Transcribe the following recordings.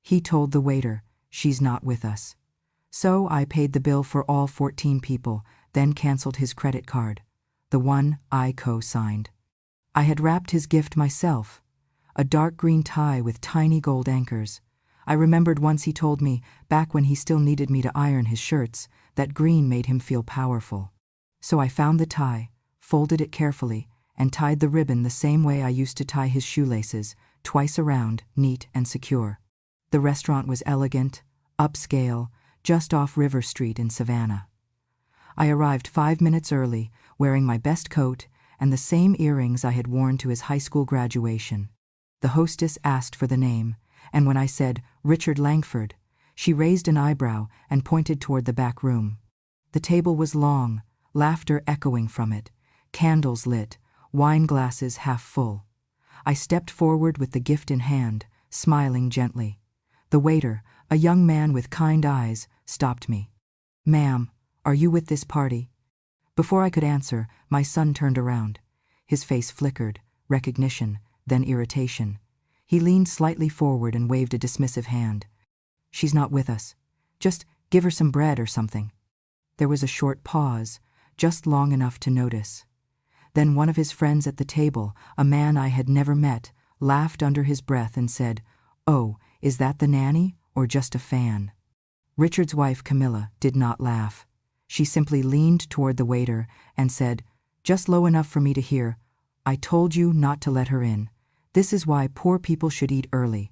He told the waiter, "She's not with us." So I paid the bill for all 14 people, then canceled his credit card, the one I co-signed. I had wrapped his gift myself, a dark green tie with tiny gold anchors. I remembered once he told me, back when he still needed me to iron his shirts, that green made him feel powerful. So I found the tie, folded it carefully, and tied the ribbon the same way I used to tie his shoelaces, twice around, neat and secure. The restaurant was elegant, upscale, just off River Street in Savannah. I arrived 5 minutes early, wearing my best coat and the same earrings I had worn to his high school graduation. The hostess asked for the name, and when I said, "Richard Langford," she raised an eyebrow and pointed toward the back room. The table was long, laughter echoing from it, candles lit, wine glasses half full. I stepped forward with the gift in hand, smiling gently. The waiter, a young man with kind eyes, stopped me. "Ma'am, are you with this party?" Before I could answer, my son turned around. His face flickered, recognition, then irritation. He leaned slightly forward and waved a dismissive hand. "She's not with us. Just give her some bread or something." There was a short pause, just long enough to notice. Then one of his friends at the table, a man I had never met, laughed under his breath and said, "Oh, is that the nanny or just a fan?" Richard's wife, Camilla, did not laugh. She simply leaned toward the waiter and said, just low enough for me to hear, "I told you not to let her in. This is why poor people should eat early."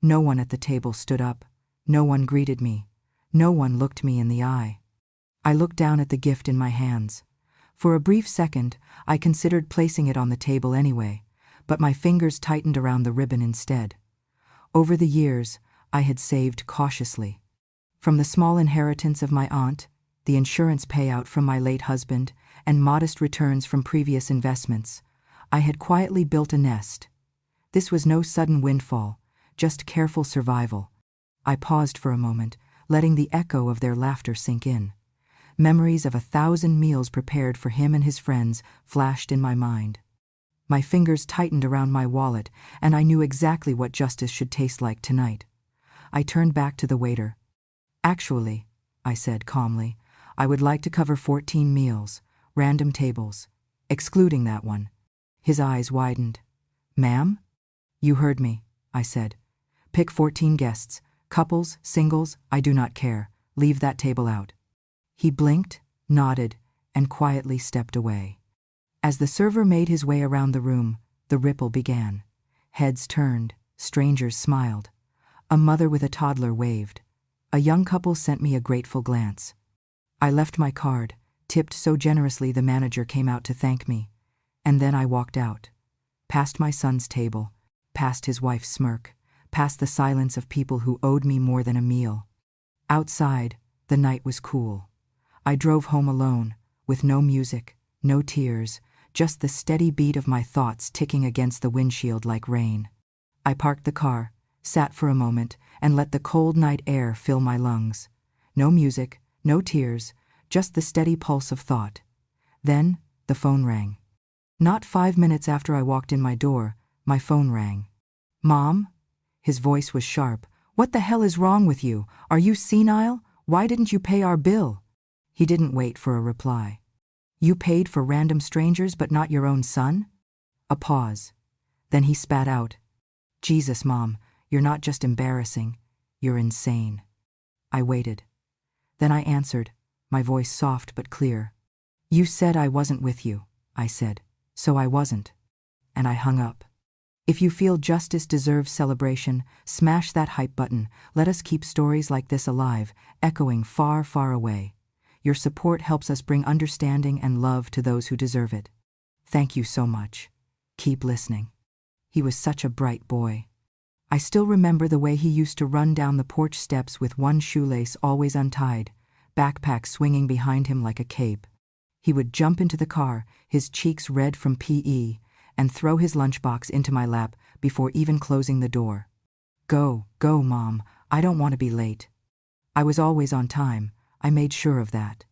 No one at the table stood up. No one greeted me. No one looked me in the eye. I looked down at the gift in my hands. For a brief second, I considered placing it on the table anyway, but my fingers tightened around the ribbon instead. Over the years, I had saved cautiously. From the small inheritance of my aunt, the insurance payout from my late husband, and modest returns from previous investments, I had quietly built a nest. This was no sudden windfall, just careful survival. I paused for a moment, letting the echo of their laughter sink in. Memories of 1,000 meals prepared for him and his friends flashed in my mind. My fingers tightened around my wallet, and I knew exactly what justice should taste like tonight. I turned back to the waiter. "Actually," I said calmly, "I would like to cover 14 meals, random tables, excluding that one." His eyes widened. "Ma'am?" "You heard me," I said. "Pick 14 guests, couples, singles, I do not care. Leave that table out." He blinked, nodded, and quietly stepped away. As the server made his way around the room, the ripple began. Heads turned, strangers smiled. A mother with a toddler waved. A young couple sent me a grateful glance. I left my card, tipped so generously the manager came out to thank me, and then I walked out. Past my son's table, past his wife's smirk, past the silence of people who owed me more than a meal. Outside, the night was cool. I drove home alone, with no music, no tears, just the steady beat of my thoughts ticking against the windshield like rain. I parked the car, sat for a moment, and let the cold night air fill my lungs. No music, no tears, just the steady pulse of thought. Then, the phone rang. Not 5 minutes after I walked in my door, my phone rang. "Mom?" His voice was sharp. "What the hell is wrong with you? Are you senile? Why didn't you pay our bill?" He didn't wait for a reply. "You paid for random strangers but not your own son?" A pause. Then he spat out, "Jesus, Mom, you're not just embarrassing, you're insane." I waited. Then I answered, my voice soft but clear. "You said I wasn't with you," I said, "so I wasn't." And I hung up. If you feel justice deserves celebration, smash that hype button. Let us keep stories like this alive, echoing far, far away. Your support helps us bring understanding and love to those who deserve it. Thank you so much. Keep listening. He was such a bright boy. I still remember the way he used to run down the porch steps with one shoelace always untied, backpack swinging behind him like a cape. He would jump into the car, his cheeks red from PE, and throw his lunchbox into my lap before even closing the door. "Go, go, Mom, I don't want to be late." I was always on time. I made sure of that.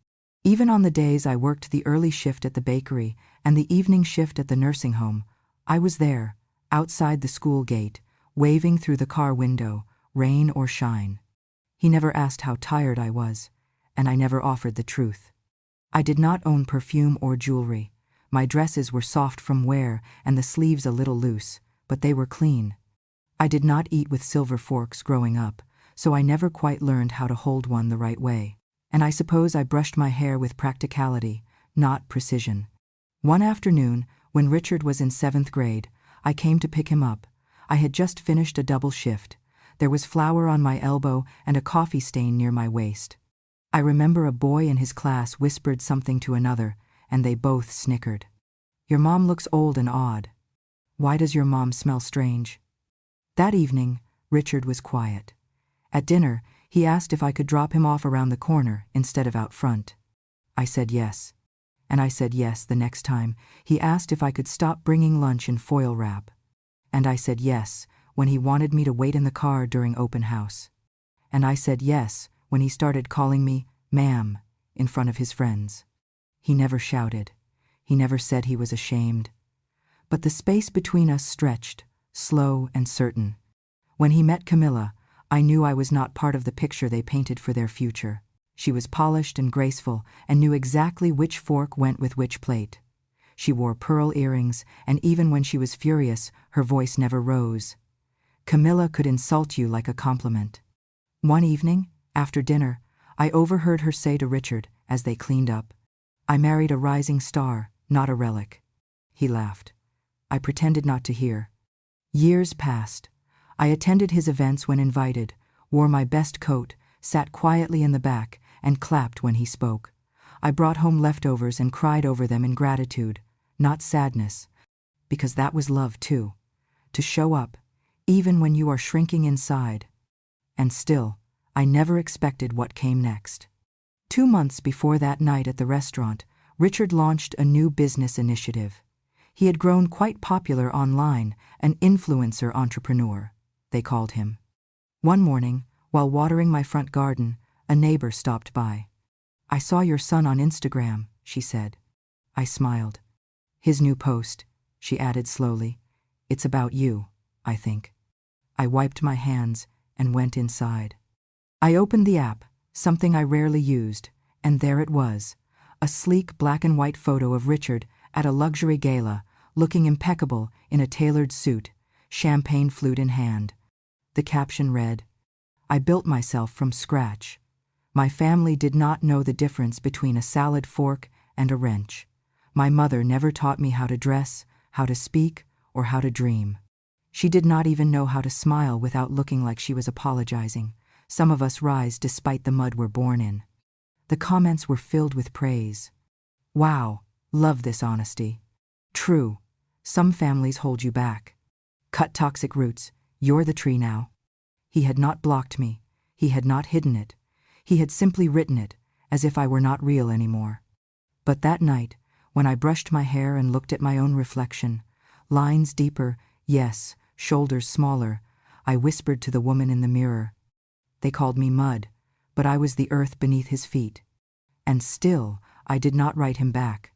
Even on the days I worked the early shift at the bakery and the evening shift at the nursing home, I was there, outside the school gate, waving through the car window, rain or shine. He never asked how tired I was, and I never offered the truth. I did not own perfume or jewelry. My dresses were soft from wear and the sleeves a little loose, but they were clean. I did not eat with silver forks growing up, so I never quite learned how to hold one the right way. And I suppose I brushed my hair with practicality, not precision. One afternoon, when Richard was in 7th grade, I came to pick him up. I had just finished a double shift. There was flour on my elbow and a coffee stain near my waist. I remember a boy in his class whispered something to another, and they both snickered. "Your mom looks old and odd. Why does your mom smell strange?" That evening, Richard was quiet. At dinner, he asked if I could drop him off around the corner instead of out front. I said yes. And I said yes the next time he asked if I could stop bringing lunch in foil wrap. And I said yes when he wanted me to wait in the car during open house. And I said yes when he started calling me ma'am in front of his friends. He never shouted. He never said he was ashamed. But the space between us stretched, slow and certain. When he met Camilla, I knew I was not part of the picture they painted for their future. She was polished and graceful and knew exactly which fork went with which plate. She wore pearl earrings, and even when she was furious, her voice never rose. Camilla could insult you like a compliment. One evening, after dinner, I overheard her say to Richard as they cleaned up, "I married a rising star, not a relic." He laughed. I pretended not to hear. Years passed. I attended his events when invited, wore my best coat, sat quietly in the back, and clapped when he spoke. I brought home leftovers and cried over them in gratitude, not sadness, because that was love too. To show up, even when you are shrinking inside. And still, I never expected what came next. 2 months before that night at the restaurant, Richard launched a new business initiative. He had grown quite popular online, an influencer entrepreneur, they called him. One morning, while watering my front garden, a neighbor stopped by. "I saw your son on Instagram," she said. I smiled. "His new post," she added slowly. "It's about you, I think." I wiped my hands and went inside. I opened the app, something I rarely used, and there it was, a sleek black and white photo of Richard at a luxury gala, looking impeccable in a tailored suit, champagne flute in hand. The caption read, "I built myself from scratch. My family did not know the difference between a salad fork and a wrench. My mother never taught me how to dress, how to speak, or how to dream. She did not even know how to smile without looking like she was apologizing. Some of us rise despite the mud we're born in." The comments were filled with praise. "Wow, love this honesty." "True, some families hold you back." "Cut toxic roots, you're the tree now." He had not blocked me. He had not hidden it. He had simply written it, as if I were not real anymore. But that night, when I brushed my hair and looked at my own reflection, lines deeper, yes, shoulders smaller, I whispered to the woman in the mirror. They called me mud, but I was the earth beneath his feet. And still, I did not write him back.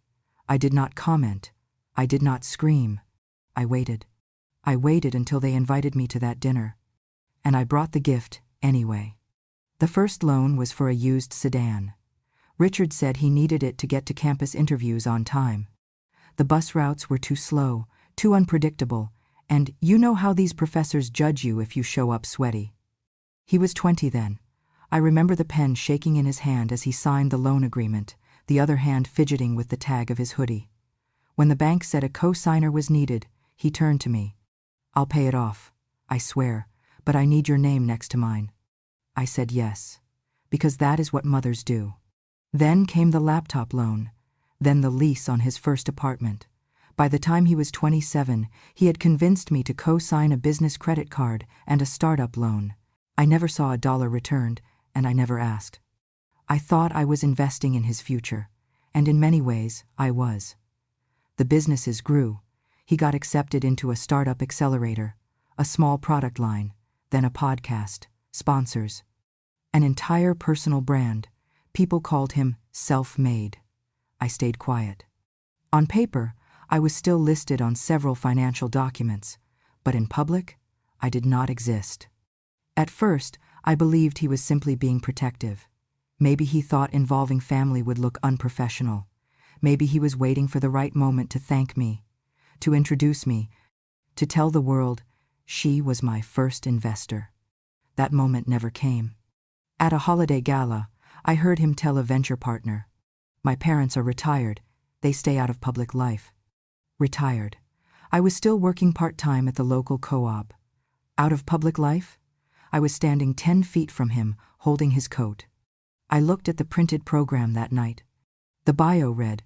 I did not comment. I did not scream. I waited. I waited until they invited me to that dinner. And I brought the gift anyway. The first loan was for a used sedan. Richard said he needed it to get to campus interviews on time. The bus routes were too slow, too unpredictable, and you know how these professors judge you if you show up sweaty. He was 20 then. I remember the pen shaking in his hand as he signed the loan agreement, the other hand fidgeting with the tag of his hoodie. When the bank said a co-signer was needed, he turned to me. "I'll pay it off, I swear, but I need your name next to mine." I said yes, because that is what mothers do. Then came the laptop loan, then the lease on his first apartment. By the time he was 27, he had convinced me to co-sign a business credit card and a startup loan. I never saw a dollar returned, and I never asked. I thought I was investing in his future, and in many ways, I was. The businesses grew. He got accepted into a startup accelerator, a small product line, then a podcast, sponsors, an entire personal brand. People called him self-made. I stayed quiet. On paper, I was still listed on several financial documents, but in public, I did not exist. At first, I believed he was simply being protective. Maybe he thought involving family would look unprofessional. Maybe he was waiting for the right moment to thank me, to introduce me, to tell the world she was my first investor. That moment never came. At a holiday gala, I heard him tell a venture partner, "My parents are retired. They stay out of public life." Retired. I was still working part-time at the local co-op. Out of public life? I was standing 10 feet from him, holding his coat. I looked at the printed program that night. The bio read,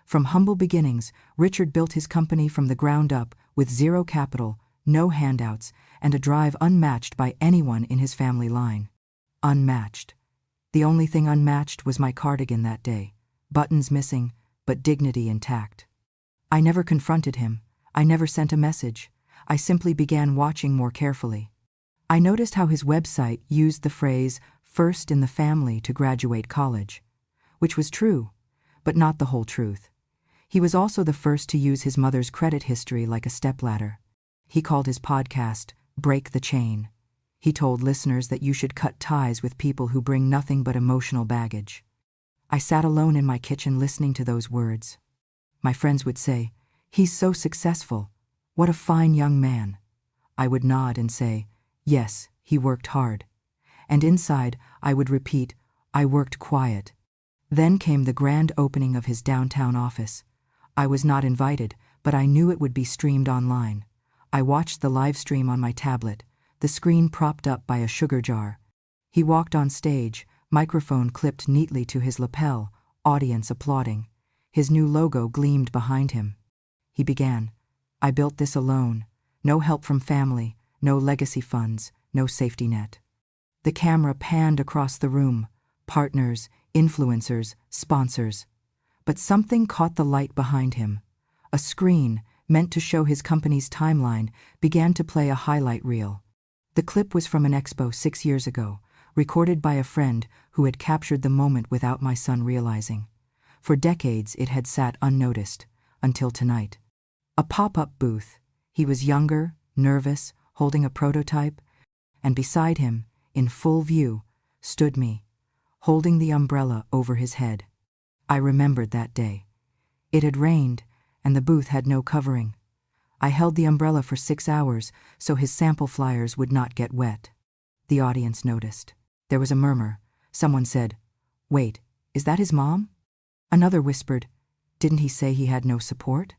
"From humble beginnings, Richard built his company from the ground up with zero capital, no handouts, and a drive unmatched by anyone in his family line." Unmatched. The only thing unmatched was my cardigan that day. Buttons missing, but dignity intact. I never confronted him. I never sent a message. I simply began watching more carefully. I noticed how his website used the phrase, "first in the family to graduate college," which was true, but not the whole truth. He was also the first to use his mother's credit history like a stepladder. He called his podcast, "Break the Chain." He told listeners that you should cut ties with people who bring nothing but emotional baggage. I sat alone in my kitchen listening to those words. My friends would say, "He's so successful. What a fine young man." I would nod and say, "Yes, he worked hard." And inside, I would repeat, "I worked quiet." Then came the grand opening of his downtown office. I was not invited, but I knew it would be streamed online. I watched the live stream on my tablet, the screen propped up by a sugar jar. He walked on stage, microphone clipped neatly to his lapel, audience applauding. His new logo gleamed behind him. He began, "I built this alone. No help from family, no legacy funds, no safety net." The camera panned across the room, partners, influencers, sponsors. But something caught the light behind him. A screen, meant to show his company's timeline, began to play a highlight reel. The clip was from an expo 6 years ago, recorded by a friend who had captured the moment without my son realizing. For decades it had sat unnoticed, until tonight. A pop-up booth. He was younger, nervous, holding a prototype, and beside him, in full view, stood me, holding the umbrella over his head. I remembered that day. It had rained, and the booth had no covering. I held the umbrella for 6 hours so his sample flyers would not get wet. The audience noticed. There was a murmur. Someone said, "Wait, is that his mom?" Another whispered, "Didn't he say he had no support?"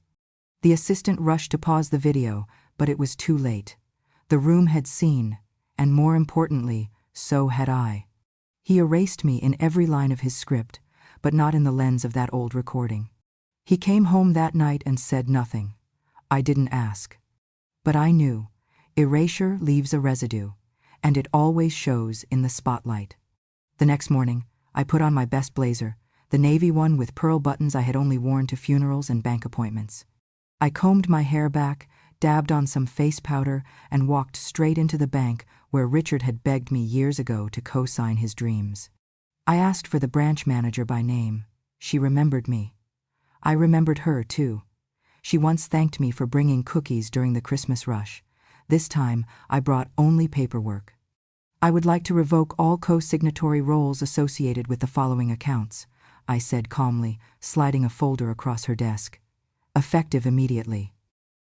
The assistant rushed to pause the video, but it was too late. The room had seen, and more importantly, so had I. He erased me in every line of his script, but not in the lens of that old recording. He came home that night and said nothing. I didn't ask. But I knew. Erasure leaves a residue, and it always shows in the spotlight. The next morning, I put on my best blazer, the navy one with pearl buttons I had only worn to funerals and bank appointments. I combed my hair back, dabbed on some face powder, and walked straight into the bank where Richard had begged me years ago to co-sign his dreams. I asked for the branch manager by name. She remembered me. I remembered her, too. She once thanked me for bringing cookies during the Christmas rush. This time, I brought only paperwork. "I would like to revoke all co-signatory roles associated with the following accounts," I said calmly, sliding a folder across her desk. "Effective immediately."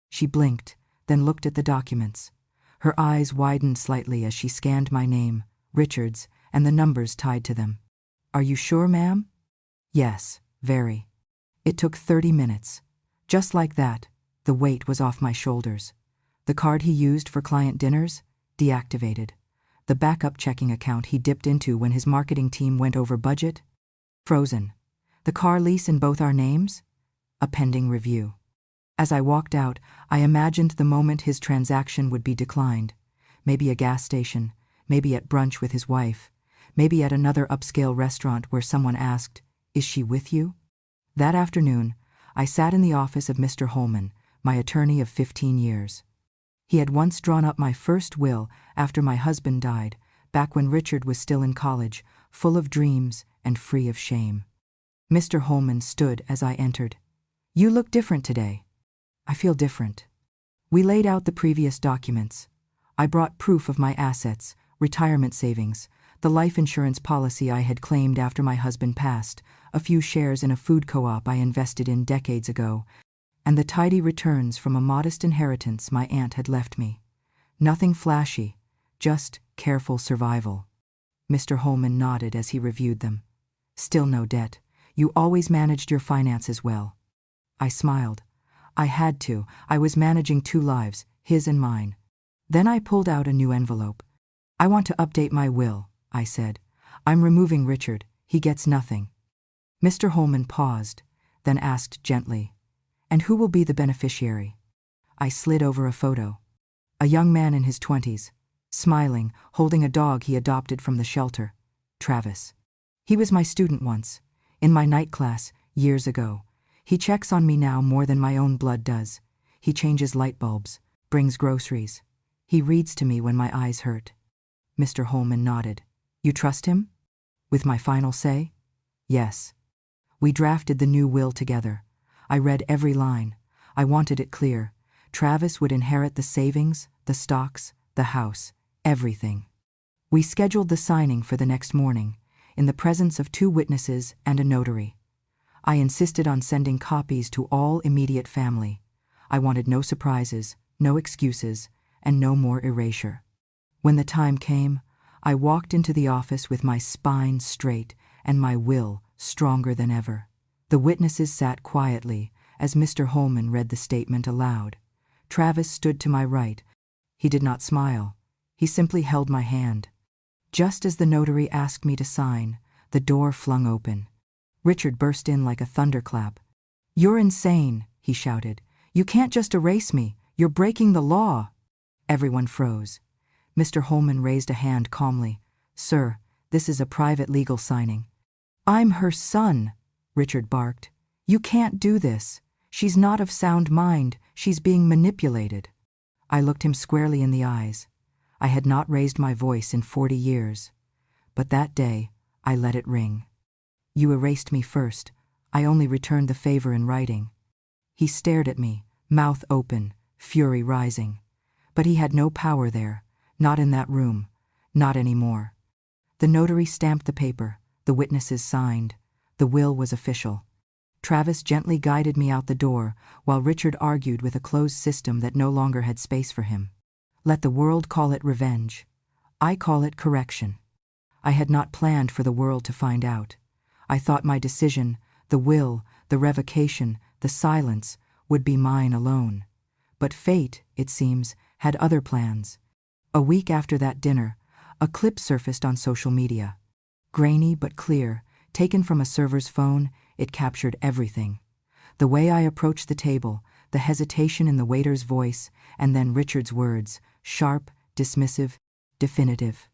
She blinked, then looked at the documents. Her eyes widened slightly as she scanned my name, Richard's, and the numbers tied to them. "Are you sure, ma'am?" "Yes, very." It took 30 minutes. Just like that, the weight was off my shoulders. The card he used for client dinners? Deactivated. The backup checking account he dipped into when his marketing team went over budget? Frozen. The car lease in both our names? A pending review. As I walked out, I imagined the moment his transaction would be declined. Maybe a gas station, maybe at brunch with his wife, maybe at another upscale restaurant where someone asked, "Is she with you?" That afternoon, I sat in the office of Mr. Holman, my attorney of 15 years. He had once drawn up my first will after my husband died, back when Richard was still in college, full of dreams and free of shame. Mr. Holman stood as I entered. "You look different today." "I feel different." We laid out the previous documents. I brought proof of my assets, retirement savings, the life insurance policy I had claimed after my husband passed, a few shares in a food co-op I invested in decades ago, and the tidy returns from a modest inheritance my aunt had left me. Nothing flashy, just careful survival. Mr. Holman nodded as he reviewed them. Still no debt. You always managed your finances well. I smiled. I had to. I was managing two lives, his and mine. Then I pulled out a new envelope. I want to update my will, I said. I'm removing Richard. He gets nothing. Mr. Holman paused, then asked gently, and who will be the beneficiary? I slid over a photo. A young man in his 20s, smiling, holding a dog he adopted from the shelter, Travis. He was my student once, in my night class, years ago. He checks on me now more than my own blood does. He changes light bulbs, brings groceries. He reads to me when my eyes hurt. Mr. Holman nodded. You trust him? With my final say? Yes. We drafted the new will together. I read every line. I wanted it clear. Travis would inherit the savings, the stocks, the house, everything. We scheduled the signing for the next morning, in the presence of 2 witnesses and a notary. I insisted on sending copies to all immediate family. I wanted no surprises, no excuses, and no more erasure. When the time came, I walked into the office with my spine straight and my will stronger than ever. The witnesses sat quietly as Mr. Holman read the statement aloud. Travis stood to my right. He did not smile. He simply held my hand. Just as the notary asked me to sign, the door flung open. Richard burst in like a thunderclap. You're insane, he shouted. You can't just erase me. You're breaking the law. Everyone froze. Mr. Holman raised a hand calmly. Sir, this is a private legal signing. I'm her son, Richard barked. You can't do this. She's not of sound mind. She's being manipulated. I looked him squarely in the eyes. I had not raised my voice in 40 years. But that day, I let it ring. You erased me first. I only returned the favor in writing. He stared at me, mouth open, fury rising. But he had no power there. Not in that room. Not anymore. The notary stamped the paper. The witnesses signed. The will was official. Travis gently guided me out the door, while Richard argued with a closed system that no longer had space for him. Let the world call it revenge. I call it correction. I had not planned for the world to find out. I thought my decision, the will, the revocation, the silence, would be mine alone. But fate, it seems, had other plans. A week after that dinner, a clip surfaced on social media. Grainy but clear, taken from a server's phone, it captured everything. The way I approached the table, the hesitation in the waiter's voice, and then Richard's words, sharp, dismissive, definitive.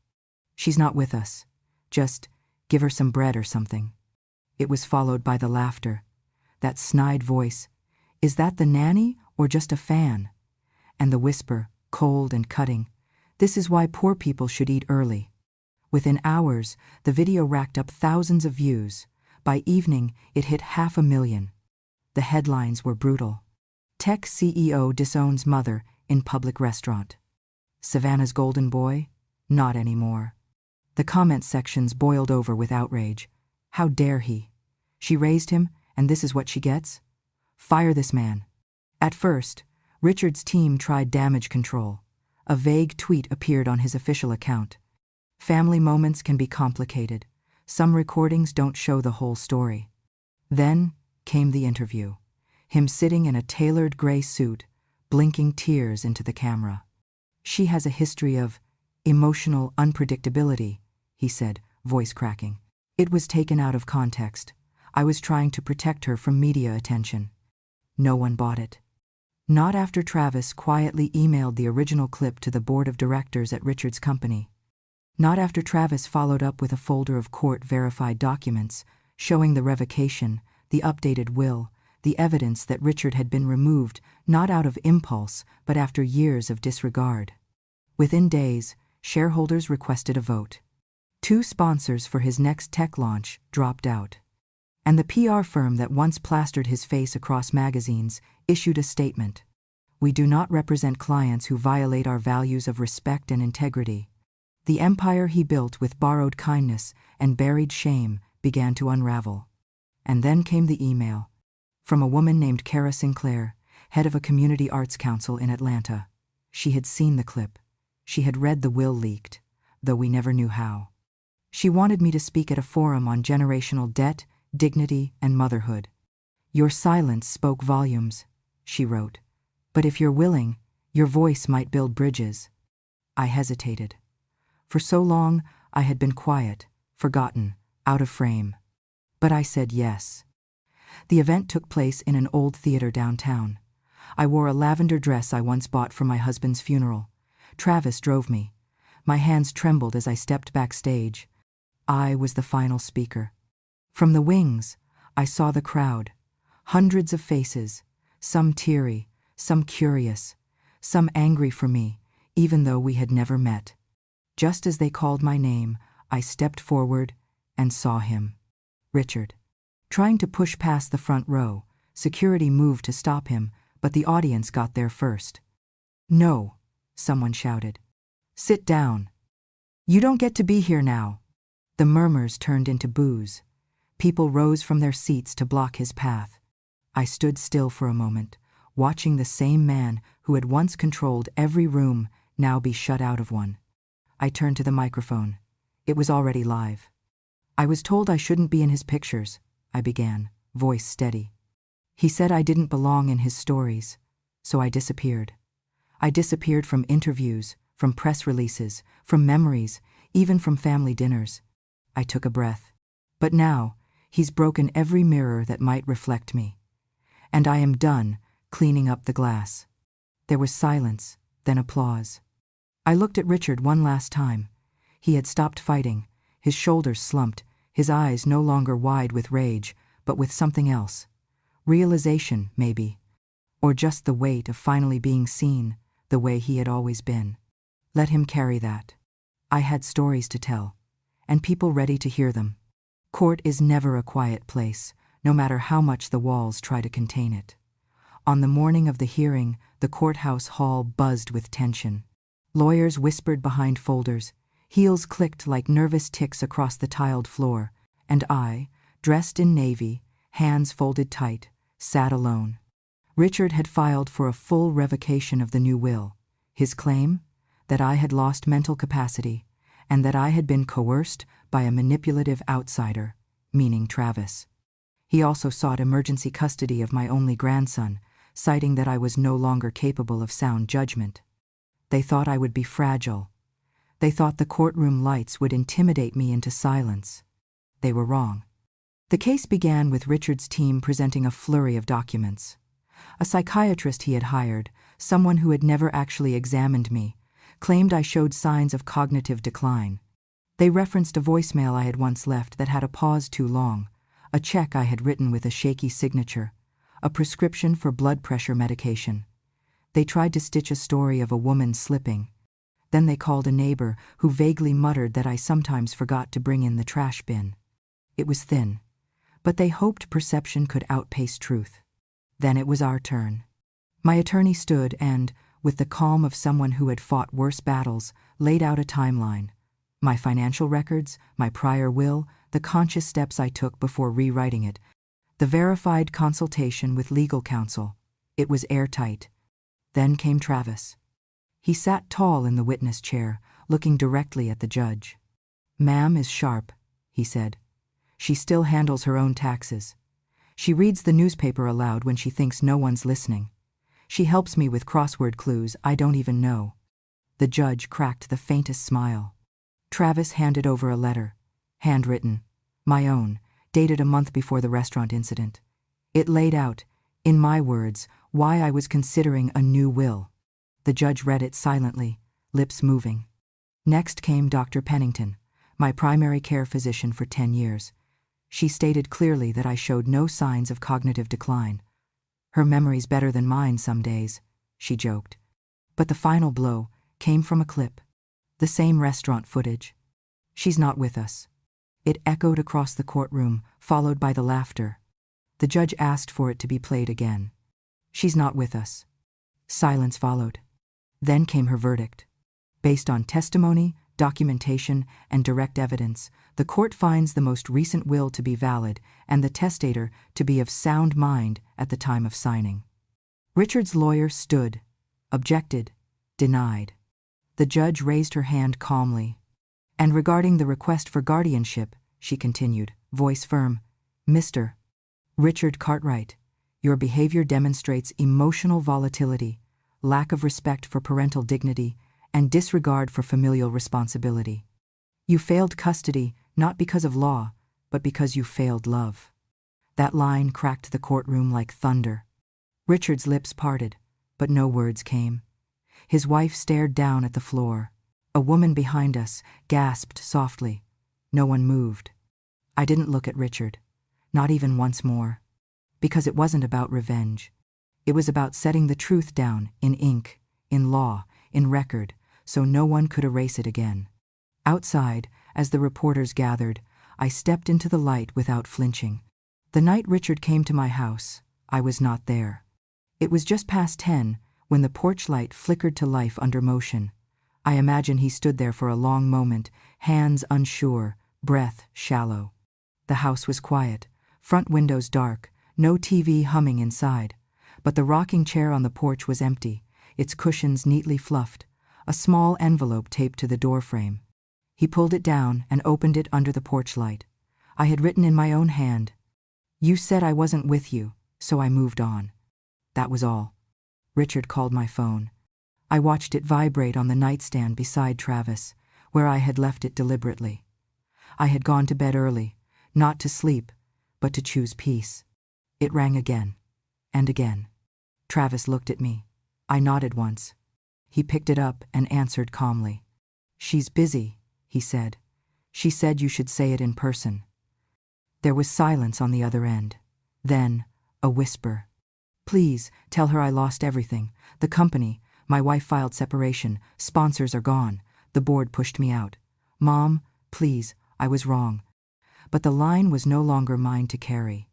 She's not with us. Just give her some bread or something. It was followed by the laughter. That snide voice, is that the nanny or just a fan? And the whisper, cold and cutting, this is why poor people should eat early. Within hours, the video racked up thousands of views. By evening, it hit 500,000. The headlines were brutal. Tech CEO disowns mother in public restaurant. Savannah's golden boy? Not anymore. The comment sections boiled over with outrage. How dare he? She raised him, and this is what she gets? Fire this man. At first, Richard's team tried damage control. A vague tweet appeared on his official account. Family moments can be complicated. Some recordings don't show the whole story. Then came the interview. Him sitting in a tailored gray suit, blinking tears into the camera. She has a history of emotional unpredictability, he said, voice cracking. It was taken out of context. I was trying to protect her from media attention. No one bought it. Not after Travis quietly emailed the original clip to the board of directors at Richard's company. Not after Travis followed up with a folder of court-verified documents showing the revocation, the updated will, the evidence that Richard had been removed not out of impulse but after years of disregard. Within days, shareholders requested a vote. 2 sponsors for his next tech launch dropped out. And the PR firm that once plastered his face across magazines issued a statement. We do not represent clients who violate our values of respect and integrity. The empire he built with borrowed kindness and buried shame began to unravel. And then came the email. From a woman named Kara Sinclair, head of a community arts council in Atlanta. She had seen the clip. She had read the will leaked, though we never knew how. She wanted me to speak at a forum on generational debt, dignity, and motherhood. "Your silence spoke volumes," she wrote. "But if you're willing, your voice might build bridges." I hesitated. For so long, I had been quiet, forgotten, out of frame. But I said yes. The event took place in an old theater downtown. I wore a lavender dress I once bought for my husband's funeral. Travis drove me. My hands trembled as I stepped backstage. I was the final speaker. From the wings, I saw the crowd. Hundreds of faces, some teary, some curious, some angry for me, even though we had never met. Just as they called my name, I stepped forward and saw him. Richard. Trying to push past the front row, security moved to stop him, but the audience got there first. "No," someone shouted. "Sit down. You don't get to be here now." The murmurs turned into boos. People rose from their seats to block his path. I stood still for a moment, watching the same man who had once controlled every room now be shut out of one. I turned to the microphone. It was already live. "I was told I shouldn't be in his pictures," I began, voice steady. "He said I didn't belong in his stories, so I disappeared. I disappeared from interviews, from press releases, from memories, even from family dinners." I took a breath. "But now, he's broken every mirror that might reflect me. And I am done cleaning up the glass." There was silence, then applause. I looked at Richard one last time. He had stopped fighting, his shoulders slumped, his eyes no longer wide with rage, but with something else. Realization, maybe. Or just the weight of finally being seen, the way he had always been. Let him carry that. I had stories to tell, and people ready to hear them. Court is never a quiet place, no matter how much the walls try to contain it. On the morning of the hearing, the courthouse hall buzzed with tension. Lawyers whispered behind folders, heels clicked like nervous ticks across the tiled floor, and I, dressed in navy, hands folded tight, sat alone. Richard had filed for a full revocation of the new will. His claim? That I had lost mental capacity, and that I had been coerced by a manipulative outsider, meaning Travis. He also sought emergency custody of my only grandson, citing that I was no longer capable of sound judgment. They thought I would be fragile. They thought the courtroom lights would intimidate me into silence. They were wrong. The case began with Richard's team presenting a flurry of documents. A psychiatrist he had hired, someone who had never actually examined me, claimed I showed signs of cognitive decline. They referenced a voicemail I had once left that had a pause too long, a check I had written with a shaky signature, a prescription for blood pressure medication. They tried to stitch a story of a woman slipping. Then they called a neighbor who vaguely muttered that I sometimes forgot to bring in the trash bin. It was thin, but they hoped perception could outpace truth. Then it was our turn. My attorney stood and, with the calm of someone who had fought worse battles, laid out a timeline. My financial records, my prior will, the conscious steps I took before rewriting it, the verified consultation with legal counsel. It was airtight. Then came Travis. He sat tall in the witness chair, looking directly at the judge. "Ma'am is sharp," he said. "She still handles her own taxes. She reads the newspaper aloud when she thinks no one's listening. She helps me with crossword clues I don't even know." The judge cracked the faintest smile. Travis handed over a letter, handwritten, my own, dated a month before the restaurant incident. It laid out, in my words, why I was considering a new will. The judge read it silently, lips moving. Next came Dr. Pennington, my primary care physician for 10 years. She stated clearly that I showed no signs of cognitive decline. "Her memory's better than mine some days," she joked. But the final blow came from a clip. The same restaurant footage. "She's not with us." It echoed across the courtroom, followed by the laughter. The judge asked for it to be played again. "She's not with us." Silence followed. Then came her verdict. Based on testimony, documentation, and direct evidence, the court finds the most recent will to be valid and the testator to be of sound mind at the time of signing. Richard's lawyer stood, objected, denied. The judge raised her hand calmly. And regarding the request for guardianship, she continued, voice firm, Mr. Richard Cartwright, your behavior demonstrates emotional volatility, lack of respect for parental dignity, and disregard for familial responsibility. You failed custody not because of law, but because you failed love. That line cracked the courtroom like thunder. Richard's lips parted, but no words came. His wife stared down at the floor. A woman behind us gasped softly. No one moved. I didn't look at Richard, not even once more, because it wasn't about revenge. It was about setting the truth down in ink, in law, in record, so no one could erase it again. Outside, as the reporters gathered, I stepped into the light without flinching. The night Richard came to my house, I was not there. It was just past 10 when the porch light flickered to life under motion. I imagine he stood there for a long moment, hands unsure, breath shallow. The house was quiet, front windows dark, no TV humming inside. But the rocking chair on the porch was empty, its cushions neatly fluffed, a small envelope taped to the doorframe. He pulled it down and opened it under the porch light. I had written in my own hand, "You said I wasn't with you, so I moved on." That was all. Richard called my phone. I watched it vibrate on the nightstand beside Travis, where I had left it deliberately. I had gone to bed early, not to sleep, but to choose peace. It rang again, and again. Travis looked at me. I nodded once. He picked it up and answered calmly. "She's busy," he said. "She said you should say it in person." There was silence on the other end. Then, a whisper. "Please, tell her I lost everything. The company, my wife filed separation, sponsors are gone. The board pushed me out. Mom, please, I was wrong." But the line was no longer mine to carry.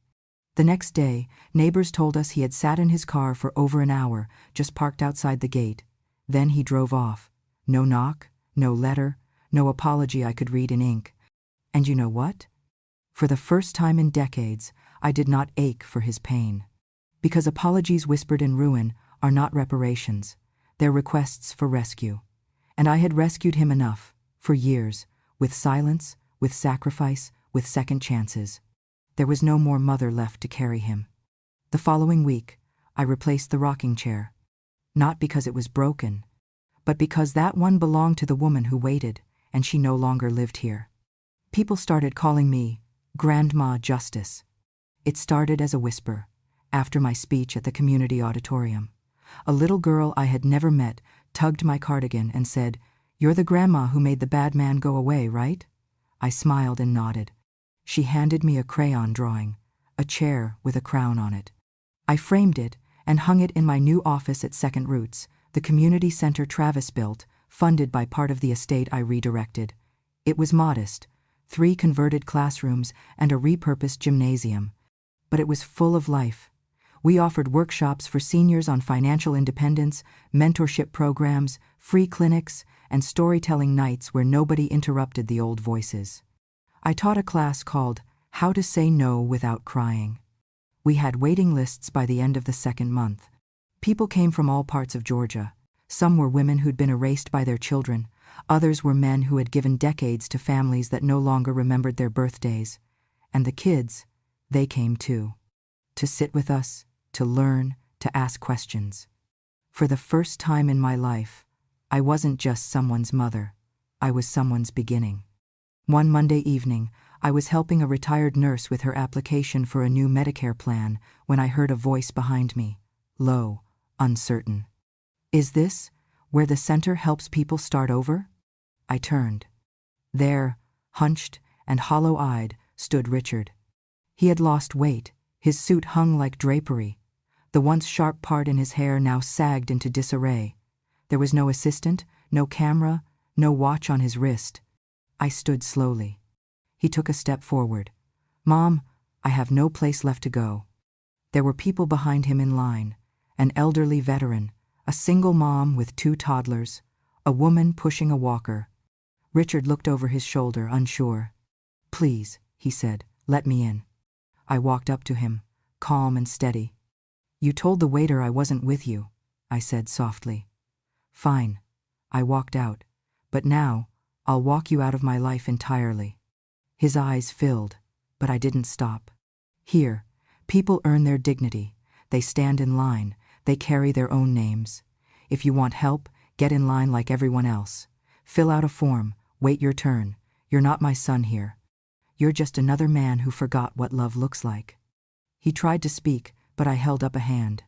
The next day, neighbors told us he had sat in his car for over an hour, just parked outside the gate. Then he drove off. No knock, no letter, no apology I could read in ink. And you know what? For the first time in decades, I did not ache for his pain. Because apologies whispered in ruin are not reparations. They're requests for rescue. And I had rescued him enough, for years, with silence, with sacrifice, with second chances. There was no more mother left to carry him. The following week, I replaced the rocking chair. Not because it was broken, but because that one belonged to the woman who waited, and she no longer lived here. People started calling me Grandma Justice. It started as a whisper, after my speech at the community auditorium. A little girl I had never met tugged my cardigan and said, "You're the grandma who made the bad man go away, right?" I smiled and nodded. She handed me a crayon drawing, a chair with a crown on it. I framed it and hung it in my new office at Second Roots, the community center Travis built, funded by part of the estate I redirected. It was modest, 3 converted classrooms and a repurposed gymnasium. But it was full of life. We offered workshops for seniors on financial independence, mentorship programs, free clinics, and storytelling nights where nobody interrupted the old voices. I taught a class called How to Say No Without Crying. We had waiting lists by the end of the second month. People came from all parts of Georgia. Some were women who'd been erased by their children. Others were men who had given decades to families that no longer remembered their birthdays. And the kids, they came too. To sit with us, to learn, to ask questions. For the first time in my life, I wasn't just someone's mother. I was someone's beginning. One Monday evening, I was helping a retired nurse with her application for a new Medicare plan when I heard a voice behind me, low, uncertain. "Is this where the center helps people start over?" I turned. There, hunched and hollow-eyed, stood Richard. He had lost weight. His suit hung like drapery. The once sharp part in his hair now sagged into disarray. There was no assistant, no camera, no watch on his wrist. I stood slowly. He took a step forward. "Mom, I have no place left to go." There were people behind him in line, an elderly veteran, a single mom with 2 toddlers, a woman pushing a walker. Richard looked over his shoulder, unsure. "Please," he said, "let me in." I walked up to him, calm and steady. "You told the waiter I wasn't with you," I said softly. "Fine." I walked out. "But now, I'll walk you out of my life entirely." His eyes filled, but I didn't stop. "Here, people earn their dignity. They stand in line. They carry their own names. If you want help, get in line like everyone else. Fill out a form, wait your turn. You're not my son here. You're just another man who forgot what love looks like." He tried to speak, but I held up a hand.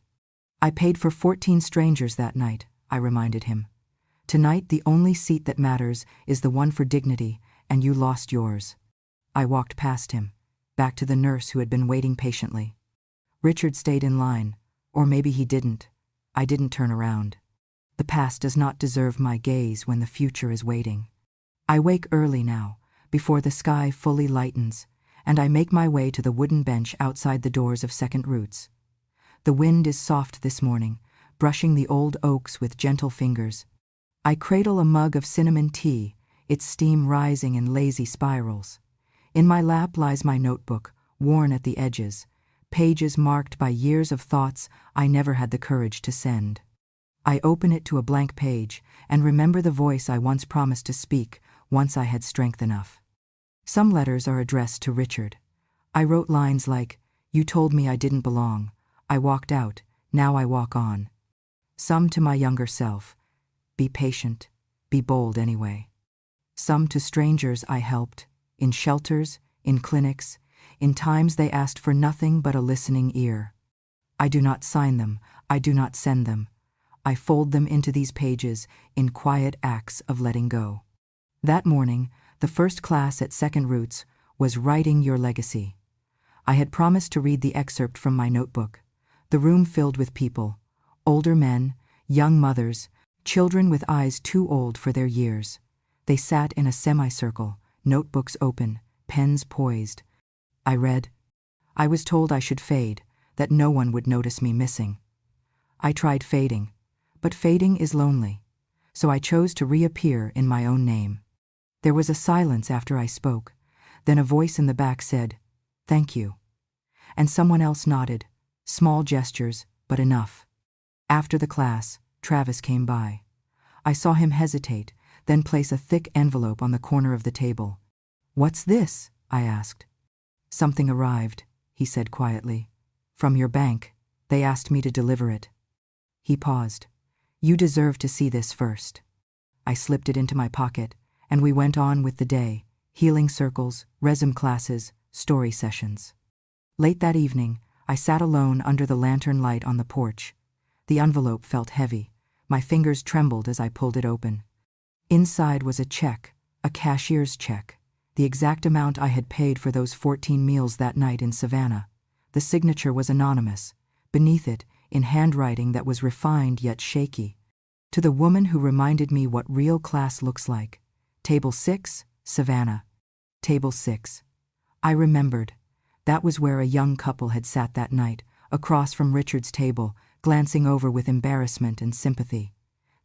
"I paid for 14 strangers that night," I reminded him. "Tonight, the only seat that matters is the one for dignity, and you lost yours." I walked past him, back to the nurse who had been waiting patiently. Richard stayed in line, or maybe he didn't. I didn't turn around. The past does not deserve my gaze when the future is waiting. I wake early now, before the sky fully lightens, and I make my way to the wooden bench outside the doors of Second Roots. The wind is soft this morning, brushing the old oaks with gentle fingers. I cradle a mug of cinnamon tea, its steam rising in lazy spirals. In my lap lies my notebook, worn at the edges, pages marked by years of thoughts I never had the courage to send. I open it to a blank page and remember the voice I once promised to speak once I had strength enough. Some letters are addressed to Richard. I wrote lines like, "You told me I didn't belong. I walked out, now I walk on." Some to my younger self, "Be patient, be bold anyway." Some to strangers I helped, in shelters, in clinics, in times they asked for nothing but a listening ear. I do not sign them, I do not send them. I fold them into these pages in quiet acts of letting go. That morning, the first class at Second Roots was Writing Your Legacy. I had promised to read the excerpt from my notebook. The room filled with people, older men, young mothers, children with eyes too old for their years. They sat in a semicircle, notebooks open, pens poised. I read. I was told I should fade, that no one would notice me missing. I tried fading, but fading is lonely, so I chose to reappear in my own name. There was a silence after I spoke. Then a voice in the back said, "Thank you." And someone else nodded, small gestures, but enough. After the class, Travis came by. I saw him hesitate, then place a thick envelope on the corner of the table. "What's this?" I asked. "Something arrived," he said quietly. "From your bank. They asked me to deliver it." He paused. "You deserve to see this first." I slipped it into my pocket, and we went on with the day, healing circles, resume classes, story sessions. Late that evening, I sat alone under the lantern light on the porch. The envelope felt heavy. My fingers trembled as I pulled it open. Inside was a check, a cashier's check, the exact amount I had paid for those 14 meals that night in Savannah. The signature was anonymous. Beneath it, in handwriting that was refined yet shaky, "To the woman who reminded me what real class looks like. Table 6, Savannah." Table 6. I remembered. That was where a young couple had sat that night, across from Richard's table, glancing over with embarrassment and sympathy.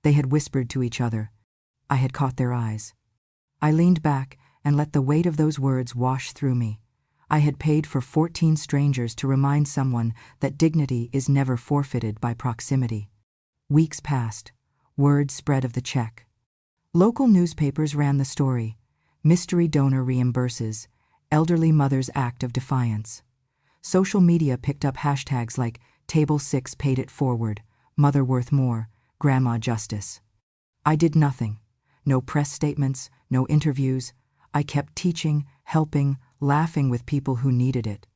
They had whispered to each other. I had caught their eyes. I leaned back and let the weight of those words wash through me. I had paid for 14 strangers to remind someone that dignity is never forfeited by proximity. Weeks passed. Word spread of the check. Local newspapers ran the story. Mystery donor reimburses. Elderly mother's act of defiance. Social media picked up hashtags like Table 6 paid it forward, Mother worth more, Grandma justice. I did nothing. No press statements, no interviews. I kept teaching, helping, laughing with people who needed it.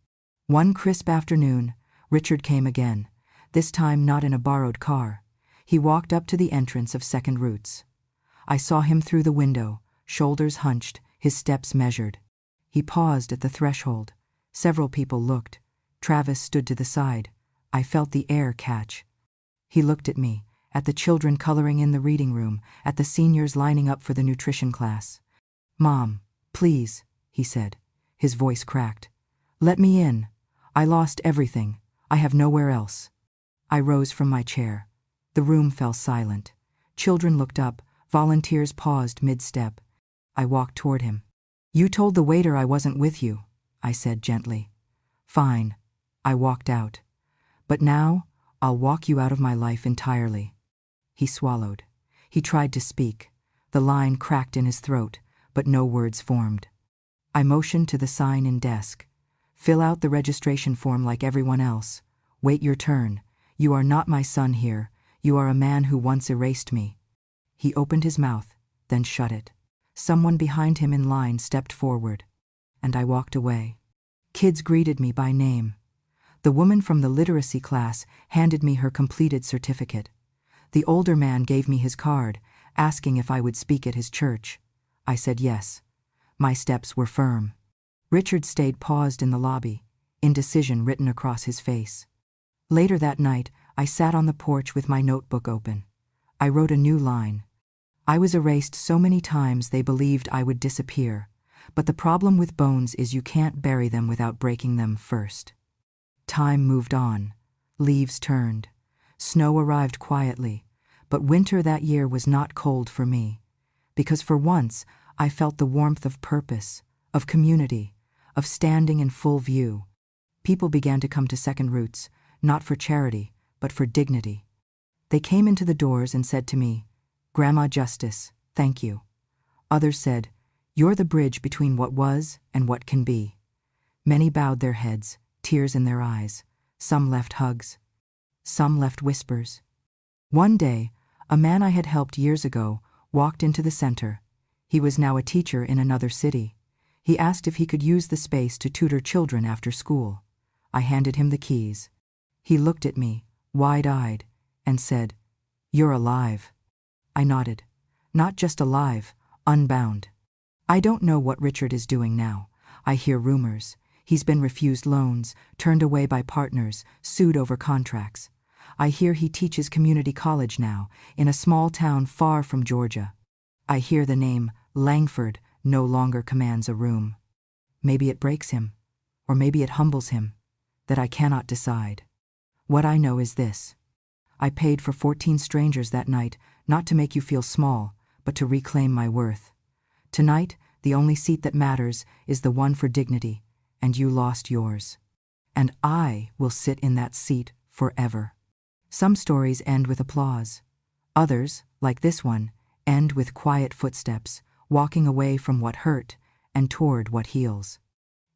One crisp afternoon, Richard came again, this time not in a borrowed car. He walked up to the entrance of Second Roots. I saw him through the window, shoulders hunched, his steps measured. He paused at the threshold. Several people looked. Travis stood to the side. I felt the air catch. He looked at me, at the children coloring in the reading room, at the seniors lining up for the nutrition class. "Mom, please," he said. His voice cracked. "Let me in. I lost everything. I have nowhere else." I rose from my chair. The room fell silent. Children looked up. Volunteers paused mid-step. I walked toward him. "You told the waiter I wasn't with you," I said gently. "Fine." I walked out. "But now, I'll walk you out of my life entirely." He swallowed. He tried to speak. The line cracked in his throat, but no words formed. I motioned to the sign in desk. "Fill out the registration form like everyone else. Wait your turn. You are not my son here. You are a man who once erased me." He opened his mouth, then shut it. Someone behind him in line stepped forward, and I walked away. Kids greeted me by name. The woman from the literacy class handed me her completed certificate. The older man gave me his card, asking if I would speak at his church. I said yes. My steps were firm. Richard stayed paused in the lobby, indecision written across his face. Later that night, I sat on the porch with my notebook open. I wrote a new line. I was erased so many times they believed I would disappear, but the problem with bones is you can't bury them without breaking them first. Time moved on. Leaves turned. Snow arrived quietly, but winter that year was not cold for me, because for once I felt the warmth of purpose, of community, of standing in full view. People began to come to Second Roots, not for charity, but for dignity. They came into the doors and said to me, "Grandma Justice, thank you." Others said, "You're the bridge between what was and what can be." Many bowed their heads, tears in their eyes. Some left hugs. Some left whispers. One day, a man I had helped years ago walked into the center. He was now a teacher in another city. He asked if he could use the space to tutor children after school. I handed him the keys. He looked at me, wide-eyed, and said, "You're alive." I nodded. Not just alive, unbound. I don't know what Richard is doing now. I hear rumors. He's been refused loans, turned away by partners, sued over contracts. I hear he teaches community college now, in a small town far from Georgia. I hear the name Langford no longer commands a room. Maybe it breaks him, or maybe it humbles him, that I cannot decide. What I know is this. I paid for 14 strangers that night, not to make you feel small, but to reclaim my worth. Tonight, the only seat that matters is the one for dignity, and you lost yours. And I will sit in that seat forever. Some stories end with applause. Others, like this one, end with quiet footsteps, walking away from what hurt and toward what heals.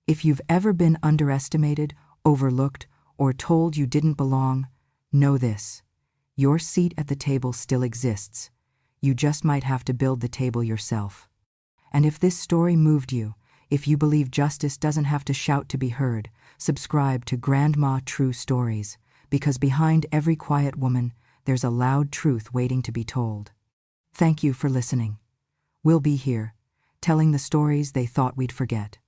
If you've ever been underestimated, overlooked, or told you didn't belong, know this. Your seat at the table still exists. You just might have to build the table yourself. And if this story moved you, if you believe justice doesn't have to shout to be heard, subscribe to Grandma True Stories, because behind every quiet woman, there's a loud truth waiting to be told. Thank you for listening. We'll be here, telling the stories they thought we'd forget.